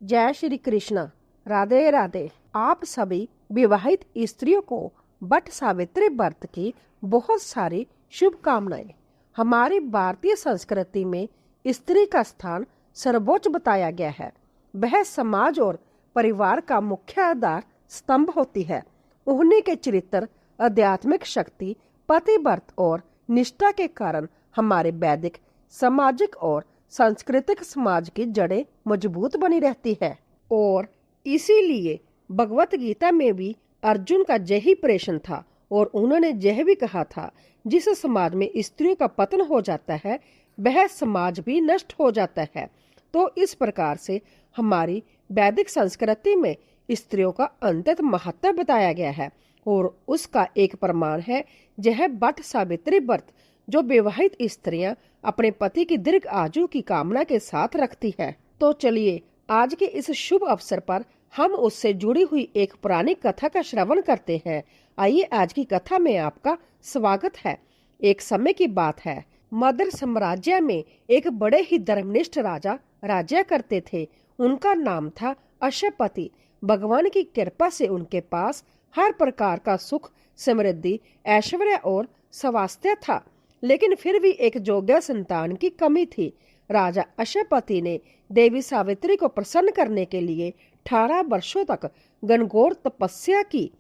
जय श्री कृष्ण। राधे राधे। आप सभी विवाहित स्त्रियों को वट सावित्री व्रत की बहुत सारी शुभकामनाएं। हमारी भारतीय संस्कृति में स्त्री का स्थान सर्वोच्च बताया गया है। वह समाज और परिवार का मुख्य आधार स्तंभ होती है। उन्हीं के चरित्र, आध्यात्मिक शक्ति, पतिव्रत और निष्ठा के कारण हमारे वैदिक, सामाजिक और सांस्कृतिक समाज की जड़ें मजबूत बनी रहती है। और इसीलिए भगवत गीता में भी अर्जुन का यही प्रश्न था और उन्होंने यह भी कहा था, जिस समाज में स्त्रियों का पतन हो जाता है वह समाज भी नष्ट हो जाता है। तो इस प्रकार से हमारी वैदिक संस्कृति में स्त्रियों का अत्यंत महत्व बताया गया है और उसका एक प्रमाण है यह वट सावित्री व्रत, जो विवाहित स्त्रियां अपने पति की दीर्घ आयु की कामना के साथ रखती है। तो चलिए आज के इस शुभ अवसर पर हम उससे जुड़ी हुई एक पुरानी कथा का श्रवण करते हैं। आइए आज की कथा में आपका स्वागत है। एक समय की बात है, मद्र साम्राज्य में एक बड़े ही धर्मनिष्ठ राजा राज्य करते थे। उनका नाम था अश्वपति। भगवान की कृपा से उनके पास हर प्रकार का सुख, समृद्धि, ऐश्वर्य और स्वास्थ्य था, लेकिन फिर भी एक योग्य संतान की कमी थी। राजा अश्वपति ने देवी सावित्री को प्रसन्न करने के लिए 18 वर्षों तक घनघोर तपस्या की।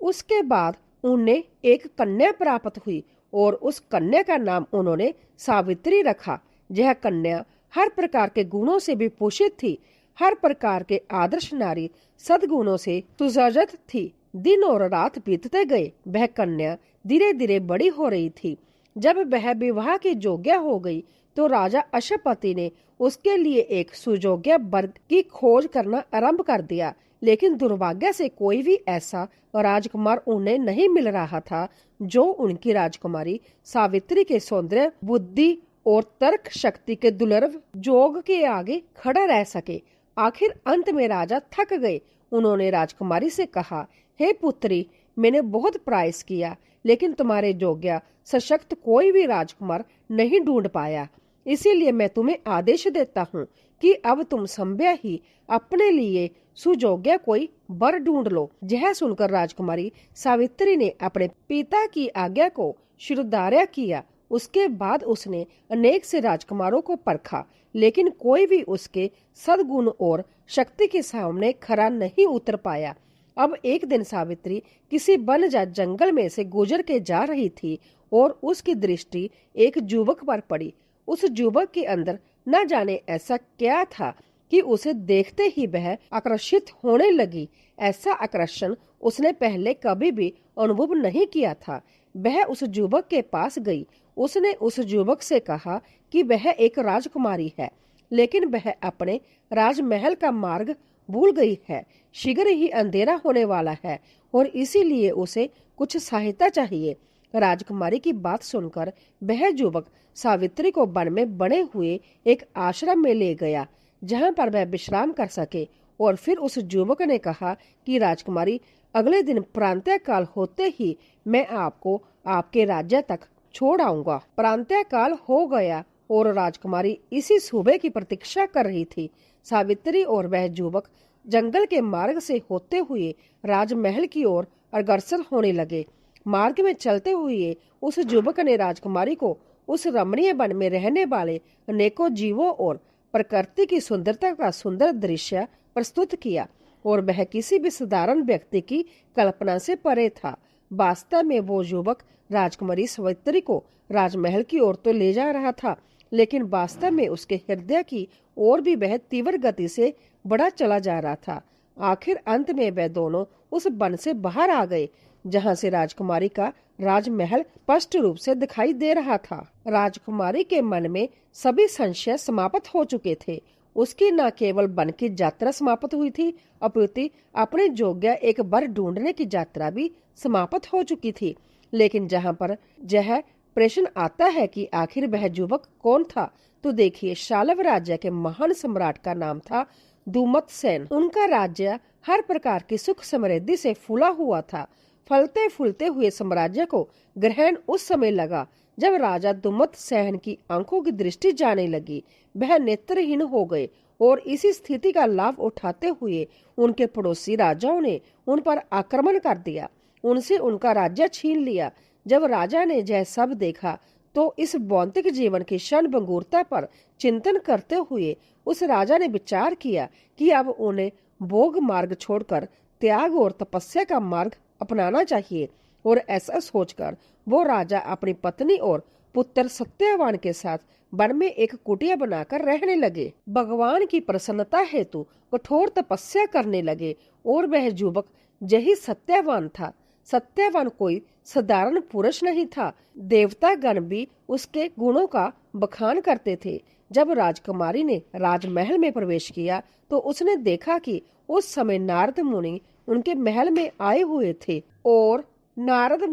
उसके बाद उन्हें एक कन्या प्राप्त हुई और उस कन्या का नाम उन्होंने सावित्री रखा। यह कन्या हर प्रकार के गुणों से विभूषित थी, हर प्रकार के आदर्श नारी सद्गुणों से सुसज्जित थी। दिन और रात बीतते गए, वह कन्या धीरे धीरे बड़ी हो रही थी। जब वह विवाह की योग्य हो गई तो राजा अश्वपति ने उसके लिए एक सुयोग्य वर की खोज करना आरंभ कर दिया, लेकिन दुर्भाग्य से कोई भी ऐसा राजकुमार उन्हें नहीं मिल रहा था जो उनकी राजकुमारी सावित्री के सौंदर्य, बुद्धि और तर्क शक्ति के दुर्लभ जोग के आगे खड़ा रह सके। आखिर अंत में राजा थक गए। उन्होंने राजकुमारी से कहा, हे पुत्री, मैंने बहुत प्रयास किया लेकिन तुम्हारे योग्य सशक्त कोई भी राजकुमार नहीं ढूंढ पाया। इसीलिए मैं तुम्हें आदेश देता हूँ कि अब तुम संभव ही अपने लिए सुयोग्य कोई वर ढूंढ लो। यह सुनकर राजकुमारी सावित्री ने अपने पिता की आज्ञा को शिरोधार्य किया। उसके बाद उसने अनेक से राजकुमारों को परखा, लेकिन कोई भी उसके सद्गुण और शक्ति के सामने खरा नहीं उतर पाया। अब एक दिन सावित्री किसी वनजात जंगल में से गुजर के जा रही थी और उसकी दृष्टि एक युवक पर पड़ी। उस युवक के अंदर न जाने ऐसा क्या था कि उसे देखते ही वह आकर्षित होने लगी। ऐसा आकर्षण उसने पहले कभी भी अनुभव नहीं किया था। वह उस युवक के पास गई। उसने उस युवक से कहा कि वह एक राजकुमारी है, लेकिन वह अपने राजमहल का मार्ग भूल गई है। शीघ्र ही अंधेरा होने वाला है और इसीलिए उसे कुछ सहायता चाहिए। राजकुमारी की बात सुनकर वह युवक सावित्री को वन में बने हुए एक आश्रम में ले गया, जहां पर वह विश्राम कर सके। और फिर उस युवक ने कहा कि राजकुमारी, अगले दिन प्रातः काल होते ही मैं आपको आपके राज्य तक छोड़ आऊंगा। प्रातः काल हो गया और राजकुमारी इसी सुबह की प्रतीक्षा कर रही थी। सावित्री और वह युवक जंगल के मार्ग से होते हुए राजमहल की ओर अग्रसर होने लगे। मार्ग में चलते हुए उस युवक ने राजकुमारी को उस रमणीय वन में रहने वाले अनेकों जीवों और प्रकृति की सुंदरता का सुंदर दृश्य प्रस्तुत किया और वह किसी भी साधारण व्यक्ति की कल्पना से परे था। वास्तव में वो युवक राजकुमारी सावित्री को राजमहल की ओर तो ले जा रहा था, लेकिन वास्तव में उसके हृदय की ओर भी वह तीव्र गति से बढ़ा चला जा रहा था। आखिर अंत में वह दोनों उस वन से बाहर आ गए, जहां से राजकुमारी का राजमहल स्पष्ट रूप से दिखाई दे रहा था। राजकुमारी के मन में सभी संशय समाप्त हो चुके थे। उसकी न केवल वन की यात्रा समाप्त हुई थी, अपितु अपने योग्य एक वर ढूंढने की यात्रा भी समाप्त हो चुकी थी। लेकिन जहाँ पर यह प्रश्न आता है कि आखिर वह युवक कौन था, तो देखिए, शालव राज्य के महान सम्राट का नाम था दुमतसेन। उनका राज्य हर प्रकार की सुख समृद्धि से फूला हुआ था। फलते फूलते हुए साम्राज्य को ग्रहण उस समय लगा जब राजा दुमतसेन की आंखों की दृष्टि जाने लगी। वह नेत्रहीन हो गए और इसी स्थिति का लाभ उठाते हुए उनके पड़ोसी राजाओं ने उन पर आक्रमण कर दिया, उनसे उनका राज्य छीन लिया। जब राजा ने यह सब देखा तो इस भौतिक जीवन की क्षण भंगुरता पर चिंतन करते हुए उस राजा ने विचार किया कि अब उन्हें भोग मार्ग छोड़कर त्याग और तपस्या का मार्ग अपनाना चाहिए। और ऐसा सोचकर वो राजा अपनी पत्नी और पुत्र सत्यवान के साथ वन में एक कुटिया बनाकर रहने लगे। भगवान की प्रसन्नता हेतु कठोर तपस्या करने लगे और वह युवक यही सत्यवान था। सत्यवान कोई साधारण पुरुष नहीं था, देवता गण भी उसके गुणों का बखान करते थे। जब राजकुमारी ने राजमहल में प्रवेश किया तो उसने देखा कि उस समय नारद मुनि उनके महल में आए हुए थे और नारद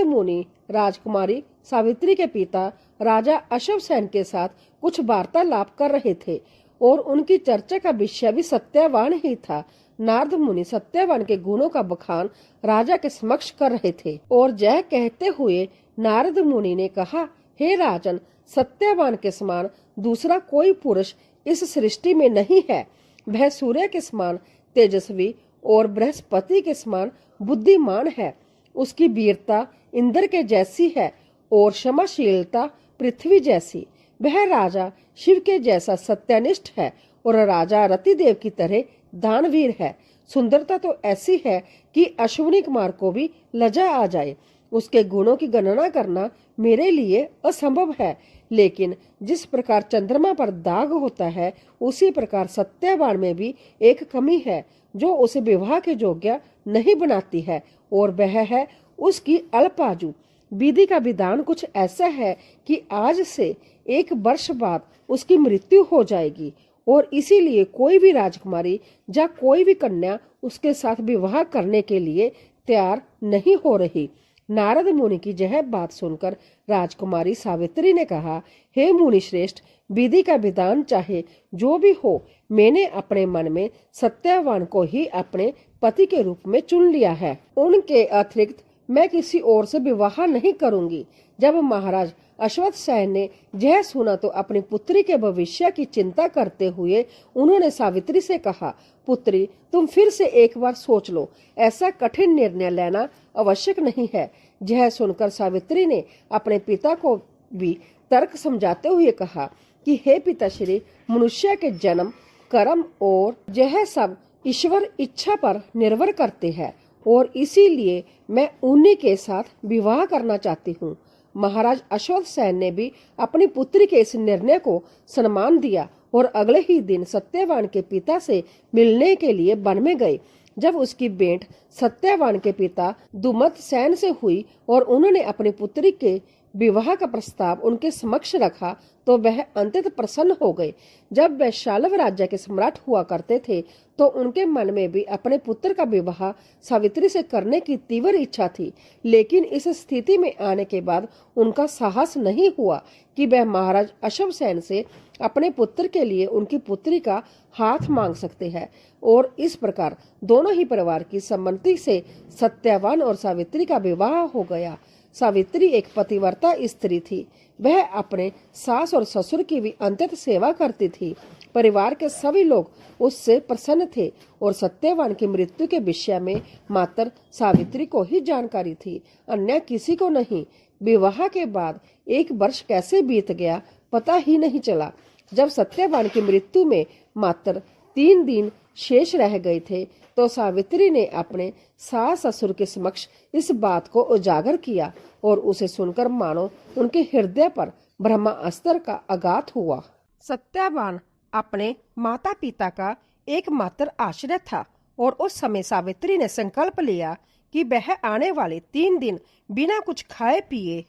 मुनि राजकुमारी सावित्री के पिता राजा अश्वसेन के साथ कुछ वार्तालाप कर रहे थे और उनकी चर्चा का विषय भी सत्यवान ही था। नारद मुनि सत्यवान के गुणों का बखान राजा के समक्ष कर रहे थे और यह कहते हुए नारद मुनि ने कहा, हे राजन, सत्यवान के समान दूसरा कोई पुरुष इस सृष्टि में नहीं है। वह सूर्य के समान तेजस्वी और बृहस्पति के समान बुद्धिमान है। उसकी वीरता इंद्र के जैसी है और क्षमाशीलता पृथ्वी जैसी। वह राजा शिव के जैसा सत्यनिष्ठ है और राजा रतिदेव की तरह दानवीर है। सुंदरता तो ऐसी है कि अश्विनी कुमार को भी लज्जा आ जाए। उसके गुणों की गणना करना मेरे लिए असंभव है, लेकिन जिस प्रकार चंद्रमा पर दाग होता है उसी प्रकार सत्यवान में भी एक कमी है जो उसे विवाह के योग्य नहीं बनाती है, और वह है उसकी अल्पायु। विधि का विधान कुछ ऐसा है कि आज से 1 वर्ष बाद उसकी मृत्यु हो जाएगी और इसीलिए कोई भी राजकुमारी या कोई भी कन्या उसके साथ विवाह करने के लिए तैयार नहीं हो रही। नारद मुनि की यह बात सुनकर राजकुमारी सावित्री ने कहा, हे मुनि श्रेष्ठ, विधि का विधान चाहे जो भी हो, मैंने अपने मन में सत्यवान को ही अपने पति के रूप में चुन लिया है। उनके अतिरिक्त मैं किसी और से विवाह नहीं करूंगी। जब महाराज अश्वत्थसेन ने यह सुना तो अपनी पुत्री के भविष्य की चिंता करते हुए उन्होंने सावित्री से कहा, पुत्री, तुम फिर से एक बार सोच लो, ऐसा कठिन निर्णय लेना आवश्यक नहीं है। यह सुनकर सावित्री ने अपने पिता को भी तर्क समझाते हुए कहा कि हे पिताश्री, मनुष्य के जन्म, कर्म और यह सब ईश्वर इच्छा पर निर्भर करते हैं और इसीलिए मैं उन्हीं के साथ विवाह करना चाहती हूँ। महाराज अश्वत्थसेन ने भी अपनी पुत्री के इस निर्णय को सम्मान दिया और अगले ही दिन सत्यवान के पिता से मिलने के लिए वन में गए। जब उसकी भेंट सत्यवान के पिता दुमत सेन से हुई और उन्होंने अपनी पुत्री के विवाह का प्रस्ताव उनके समक्ष रखा तो वह अंततः प्रसन्न हो गए। जब वह शालव राज्य के सम्राट हुआ करते थे तो उनके मन में भी अपने पुत्र का विवाह सावित्री से करने की तीव्र इच्छा थी, लेकिन इस स्थिति में आने के बाद उनका साहस नहीं हुआ कि वह महाराज अश्वसेन से अपने पुत्र के लिए उनकी पुत्री का हाथ मांग सकते हैं। और इस प्रकार दोनों ही परिवार की सम्मति से सत्यवान और सावित्री का विवाह हो गया। सावित्री एक पतिव्रता स्त्री थी। वह अपने सास और ससुर की भी अंततः सेवा करती थी। परिवार के सभी लोग उससे प्रसन्न थे और सत्यवान की मृत्यु के विषय में मात्र सावित्री को ही जानकारी थी, अन्य किसी को नहीं। विवाह के बाद 1 वर्ष कैसे बीत गया पता ही नहीं चला। जब सत्यवान की मृत्यु में मात्र 3 दिन शेष रह गए थे तो सावित्री ने अपने सास ससुर के समक्ष इस बात को उजागर किया और उसे सुनकर मानो उनके हृदय पर ब्रह्मास्त्र का आघात हुआ। सत्यवान अपने माता पिता का एकमात्र आश्रय था और उस समय सावित्री ने संकल्प लिया कि वह आने वाले 3 दिन बिना कुछ खाए पिए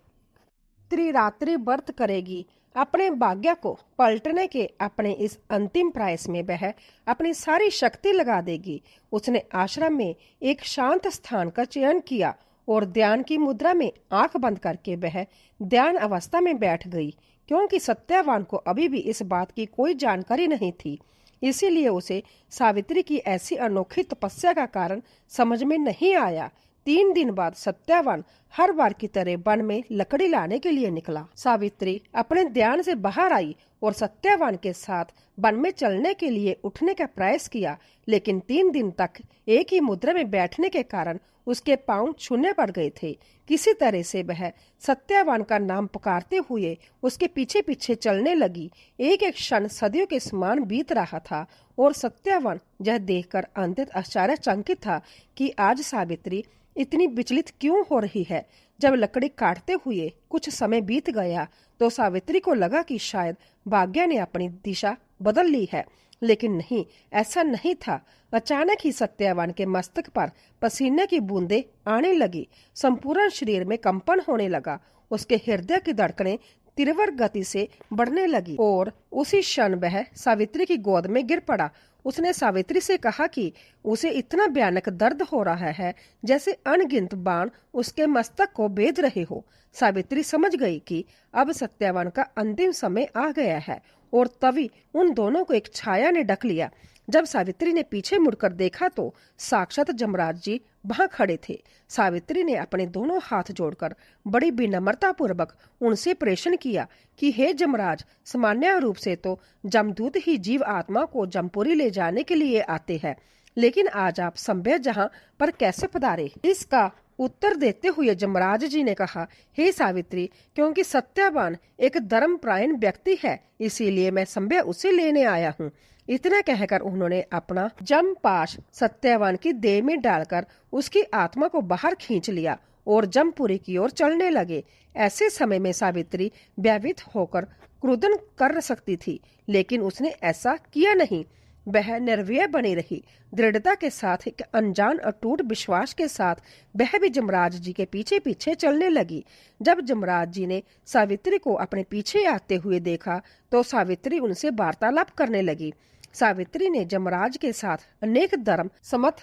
त्रिरात्रि व्रत करेगी। अपने भाग्य को पलटने के अपने इस अंतिम प्रयास में वह अपनी सारी शक्ति लगा देगी। उसने आश्रम में एक शांत स्थान का चयन किया और ध्यान की मुद्रा में आंख बंद करके वह ध्यान अवस्था में बैठ गई। क्योंकि सत्यवान को अभी भी इस बात की कोई जानकारी नहीं थी, इसीलिए उसे सावित्री की ऐसी अनोखी तपस्या का कारण समझ में नहीं आया। 3 दिन बाद सत्यवान हर बार की तरह वन में लकड़ी लाने के लिए निकला। सावित्री अपने ध्यान से बाहर आई और सत्यवान के साथ वन में चलने के लिए उठने का प्रयास किया, लेकिन 3 दिन तक एक ही मुद्रा में बैठने के कारण उसके पांव छूने पड़ गए थे। किसी तरह से वह सत्यवान का नाम पुकारते हुए उसके पीछे पीछे चलने लगी। एक एक क्षण सदियों के समान बीत रहा था और सत्यवान यह देखकर अत्यंत आश्चर्यचकित था कि आज सावित्री इतनी विचलित क्यों हो रही है। जब लकड़ी काटते हुए कुछ समय बीत गया तो सावित्री को लगा कि शायद भाग्य ने अपनी दिशा बदल ली है, लेकिन नहीं, ऐसा नहीं था। अचानक ही सत्यवान के मस्तक पर पसीने की बूंदें आने लगी। संपूर्ण शरीर में कंपन होने लगा। उसके हृदय की धड़कनें तीव्र गति से बढ़ने लगी और उसी क्षण वह सावित्री की गोद में गिर पड़ा। उसने सावित्री से कहा कि उसे इतना भयानक दर्द हो रहा है जैसे अनगिनत बाण उसके मस्तक को भेद रहे हो। सावित्री समझ गई कि अब सत्यवान का अंतिम समय आ गया है और तभी उन दोनों को एक छाया ने ढक लिया। जब सावित्री ने पीछे मुड़कर देखा तो साक्षात जमराज जी वहां खड़े थे। सावित्री ने अपने दोनों हाथ जोड़कर बड़ी विनम्रता पूर्वक उनसे प्रेषण किया कि हे जमराज, सामान्य रूप से तो जमदूत ही जीव आत्मा को जमपुरी ले जाने के लिए आते हैं, लेकिन आज आप संभव जहां पर कैसे पधारे? इसका उत्तर देते हुए जमराज जी ने कहा, हे सावित्री, क्योंकि सत्यवान एक धर्मपरायण व्यक्ति है, इसीलिए मैं संभव उसे लेने आया हूँ। इतना कहकर उन्होंने अपना जमपाश सत्यवान की देह में डालकर उसकी आत्मा को बाहर खींच लिया और जमपुरी की ओर चलने लगे। ऐसे समय में सावित्री भयभीत होकर क्रुदन कर सकती थी, लेकिन उसने ऐसा किया नहीं। वह निर्भय बनी रही। दृढ़ता के साथ, एक अनजान अटूट विश्वास के साथ वह भी जमराज जी के पीछे पीछे चलने लगी। जब जमराज जी ने सावित्री को अपने पीछे आते हुए देखा तो सावित्री उनसे वार्तालाप करने लगी। सावित्री ने जमराज के साथ अनेक धर्म सम्मत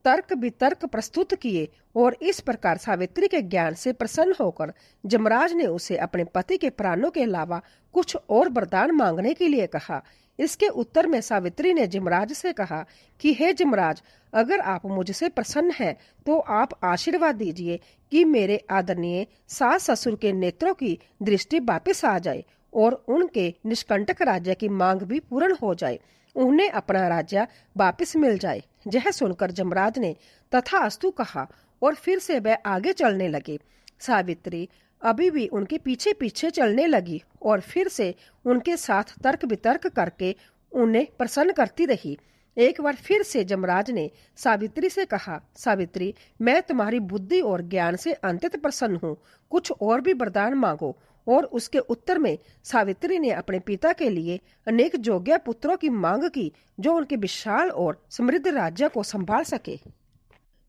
तर्क वितर्क प्रस्तुत किए और इस प्रकार सावित्री के ज्ञान से प्रसन्न होकर जमराज ने उसे अपने पति के प्राणों के अलावा कुछ और वरदान मांगने के लिए कहा। इसके उत्तर में सावित्री ने जमराज से कहा कि हे जमराज, अगर आप मुझसे प्रसन्न हैं तो आप आशीर्वाद दीजिए कि मेरे आदरणीय सास ससुर के नेत्रों की दृष्टि वापस आ जाए और उनके निष्कंटक राज्य की मांग भी पूर्ण हो जाए, उन्हें अपना राज्य वापस मिल जाए। यह सुनकर जमराज ने तथास्तु कहा और फिर से वह आगे चलने लगे। सावित्री अभी भी उनके पीछे पीछे चलने लगी और फिर से उनके साथ तर्क वितर्क करके उन्हें प्रसन्न करती रही। एक बार फिर से जमराज ने सावित्री से कहा, सावित्री, मैं तुम्हारी बुद्धि और ज्ञान से अत्यंत प्रसन्न हूँ, कुछ और भी वरदान मांगो। और उसके उत्तर में सावित्री ने अपने पिता के लिए अनेक योग्य पुत्रों की मांग की जो उनके विशाल और समृद्ध राज्य को संभाल सके।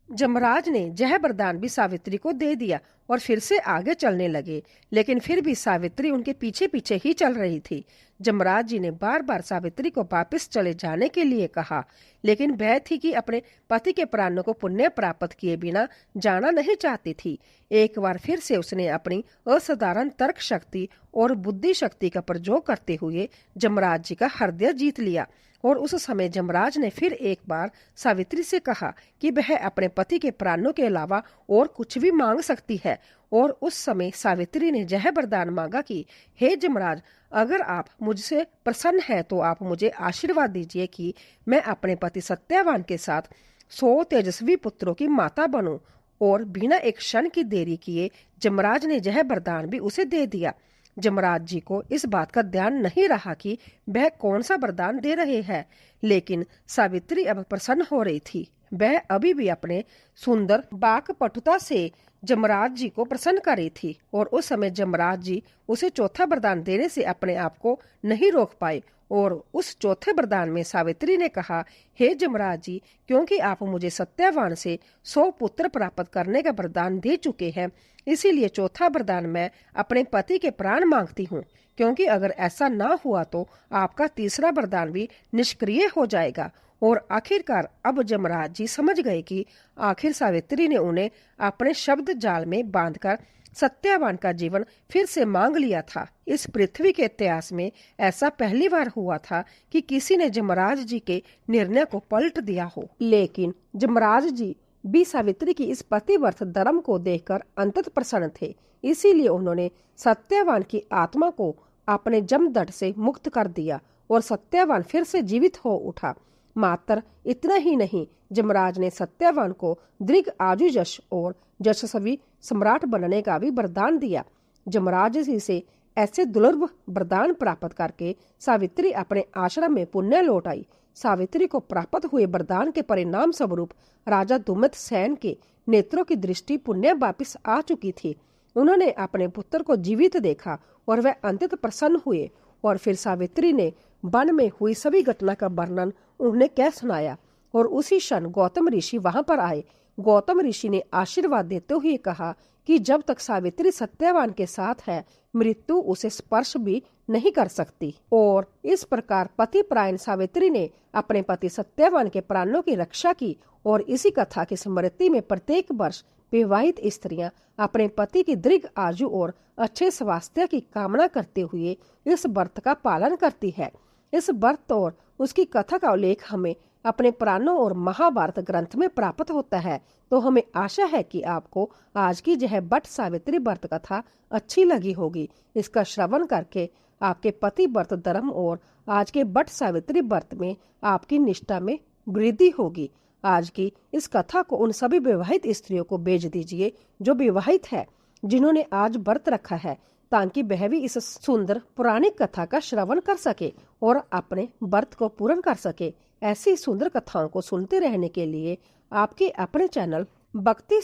जमराज ने यह वरदान भी सावित्री को दे दिया और फिर से आगे चलने लगे, लेकिन फिर भी सावित्री उनके पीछे पीछे ही चल रही थी। जमराज जी ने बार बार सावित्री को वापस चले जाने के लिए कहा, लेकिन वह थी कि अपने पति के प्राणों को पुण्य प्राप्त किए बिना जाना नहीं चाहती थी। एक बार फिर से उसने अपनी असाधारण तर्क शक्ति और बुद्धि शक्ति का प्रयोग करते हुए जमराज जी का हृदय जीत लिया और उस समय जमराज ने फिर एक बार सावित्री से कहा कि वह अपने पति के प्राणों के अलावा और कुछ भी मांग सकती है। और उस समय सावित्री ने यह वरदान मांगा कि हे जमराज, अगर आप मुझसे प्रसन्न हैं तो आप मुझे आशीर्वाद दीजिए कि मैं अपने पति सत्यवान के साथ 100 तेजस्वी पुत्रों की माता बनूं। और बिना एक क्षण की देरी किए जमराज ने यह वरदान भी उसे दे दिया। जमराज जी को इस बात का ध्यान नहीं रहा कि वह कौन सा वरदान दे रहे हैं, लेकिन सावित्री अब प्रसन्न हो रही थी। वह अभी भी अपने सुंदर वाक्पटुता से जमराज जी को प्रसन्न कर रही थी और उस समय जमराज जी उसे चौथा वरदान देने से अपने आप को नहीं रोक पाए। और उस चौथे वरदान में सावित्री ने कहा, हे जमराज जी, क्योंकि आप मुझे सत्यवान से 100 पुत्र प्राप्त करने का वरदान दे चुके हैं, इसीलिए चौथा वरदान मैं अपने पति के प्राण मांगती हूँ, क्योंकि अगर ऐसा ना हुआ तो आपका तीसरा वरदान भी निष्क्रिय हो जाएगा। और आखिरकार अब जमराज जी समझ गए कि आखिर सावित्री ने उन्हें अपने शब्द जाल में बांधकर सत्यवान का जीवन फिर से मांग लिया था। इस पृथ्वी के इतिहास में ऐसा पहली बार हुआ था कि किसी ने जमराज जी के निर्णय को पलट दिया हो। लेकिन जमराज जी भी सावित्री की इस पतिव्रत धर्म को देखकर अंतत प्रसन्न थे। इसीलिए उन्होंने सत्यवान की आत्मा को अपने जमदट से मुक्त कर दिया और सत्यवान फिर से जीवित हो उठा। मात्र इतना ही नहीं, जमराज ने सत्यवान को दीर्घ आयु यश और यशस्वी सम्राट बनने का भी वरदान दिया। जमराज जी से ऐसे दुर्लभ वरदान प्राप्त करके सावित्री अपने आश्रम में पुण्य लौट आई। सावित्री को प्राप्त हुए वरदान के परिणाम स्वरूप राजा दुमित सेन के नेत्रों की दृष्टि पुण्य वापिस आ चुकी थी। उन्होंने अपने पुत्र को जीवित देखा और वह अंतत प्रसन्न हुए। और फिर सावित्री ने वन में हुई सभी घटना का वर्णन उन्हें कह सुनाया और उसी क्षण गौतम ऋषि वहां पर आए। गौतम ऋषि ने आशीर्वाद देते हुए कहा कि जब तक सावित्री सत्यवान के साथ है, मृत्यु उसे स्पर्श भी नहीं कर सकती। और इस प्रकार पति प्रायण सावित्री ने अपने पति सत्यवान के प्राणों की रक्षा की। और इसी कथा की स्मृति में प्रत्येक वर्ष विवाहित स्त्रियां अपने पति की दीर्घ आयु और अच्छे स्वास्थ्य की कामना करते हुए इस व्रत का पालन करती है। इस व्रत और उसकी कथा का उल्लेख हमें अपने पुराणों और महाभारत ग्रंथ में प्राप्त होता है। तो हमें आशा है कि आपको आज की यह वट सावित्री व्रत कथा अच्छी लगी होगी। इसका श्रवण करके आपके पति व्रत धर्म और आज के वट सावित्री व्रत में आपकी निष्ठा में वृद्धि होगी। आज की इस कथा को उन सभी विवाहित स्त्रियों को भेज दीजिए जो विवाहित है, जिन्होंने आज व्रत रखा है, ताकि वह भी इस सुंदर पुराणिक कथा का श्रवण कर सके और अपने व्रत को पूर्ण कर सके। ऐसी सुंदर कथाओं को सुनते रहने के लिए आपके अपने चैनल भक्ति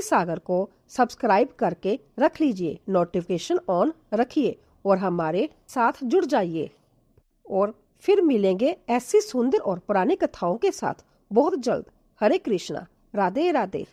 सागर को सब्सक्राइब करके रख लीजिए, नोटिफिकेशन ऑन रखिए और हमारे साथ जुड़ जाइए। और फिर मिलेंगे ऐसी सुंदर और पुरानी कथाओं के साथ बहुत जल्द। हरे कृष्णा, राधे राधे।